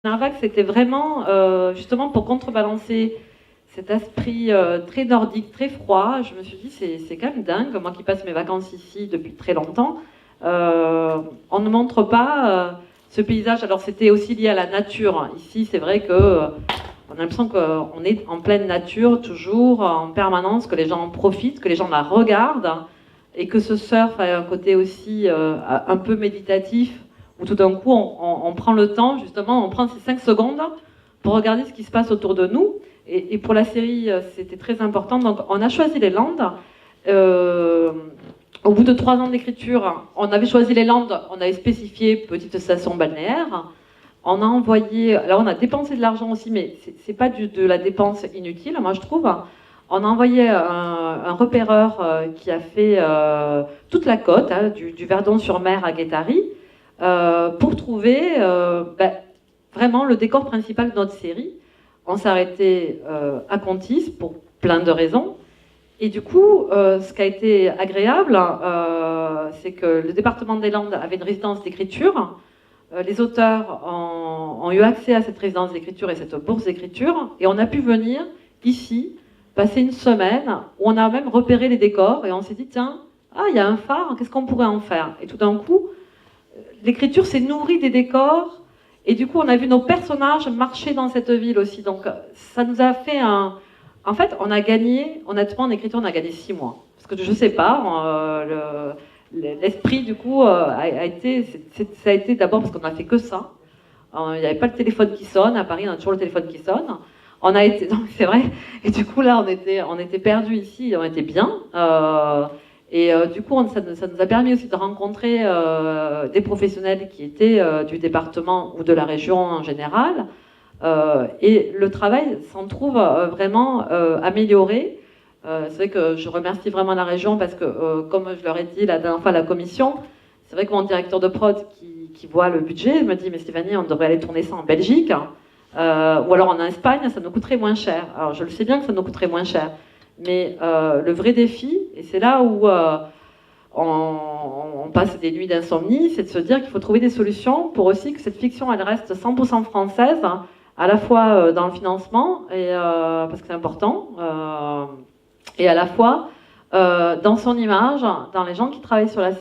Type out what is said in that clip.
Narvac, c'était vraiment justement pour contrebalancer cet esprit très nordique, très froid. Je me suis dit, c'est quand même dingue, moi qui passe mes vacances ici depuis très longtemps. On ne montre pas ce paysage. Alors c'était aussi lié à la nature. Ici, c'est vrai que on a l'impression qu'on est en pleine nature, toujours, en permanence, que les gens en profitent, que les gens la regardent, et que ce surf a un côté aussi un peu méditatif, où tout d'un coup, on prend le temps, justement, on prend ces 5 secondes pour regarder ce qui se passe autour de nous. Et pour la série, c'était très important. Donc, on a choisi les Landes. Au bout de 3 ans d'écriture, on avait choisi les Landes, on avait spécifié petite station balnéaire. On a envoyé, là on a dépensé de l'argent aussi, mais c'est pas de la dépense inutile, moi je trouve. On a envoyé un repéreur qui a fait toute la côte, hein, du Verdon-sur-Mer à Guétary, pour trouver vraiment le décor principal de notre série. On s'est arrêté à Contis pour plein de raisons. Et du coup, ce qui a été agréable, c'est que le département des Landes avait une résidence d'écriture. Les auteurs ont eu accès à cette résidence d'écriture et cette bourse d'écriture. Et on a pu venir ici, passer une semaine, où on a même repéré les décors. Et on s'est dit, tiens, il y a un phare, qu'est-ce qu'on pourrait en faire? Et tout d'un coup, l'écriture s'est nourrie des décors. Et du coup, on a vu nos personnages marcher dans cette ville aussi. Donc, ça nous a fait un... En fait, on a gagné, honnêtement, en écriture, on a gagné 6 mois. Parce que je sais pas, l'esprit, du coup, a été... Ça a été d'abord parce qu'on n'a fait que ça. Il n'y avait pas le téléphone qui sonne. À Paris, on a toujours le téléphone qui sonne. On a été... Donc, c'est vrai. Et du coup, là, on était perdus ici. On était bien. Du coup, ça nous a permis aussi de rencontrer des professionnels qui étaient du département ou de la région en général. Et le travail s'en trouve vraiment amélioré. C'est vrai que je remercie vraiment la région parce que, comme je leur ai dit la dernière fois à la commission, c'est vrai que mon directeur de prod qui voit le budget me dit « Mais Stéphanie, on devrait aller tourner ça en Belgique ou alors en Espagne, ça nous coûterait moins cher. » Alors je le sais bien que ça nous coûterait moins cher. Mais le vrai défi, et c'est là où on passe des nuits d'insomnie, c'est de se dire qu'il faut trouver des solutions pour aussi que cette fiction elle reste 100% française, à la fois dans le financement, parce que c'est important, et à la fois dans son image, dans les gens qui travaillent sur la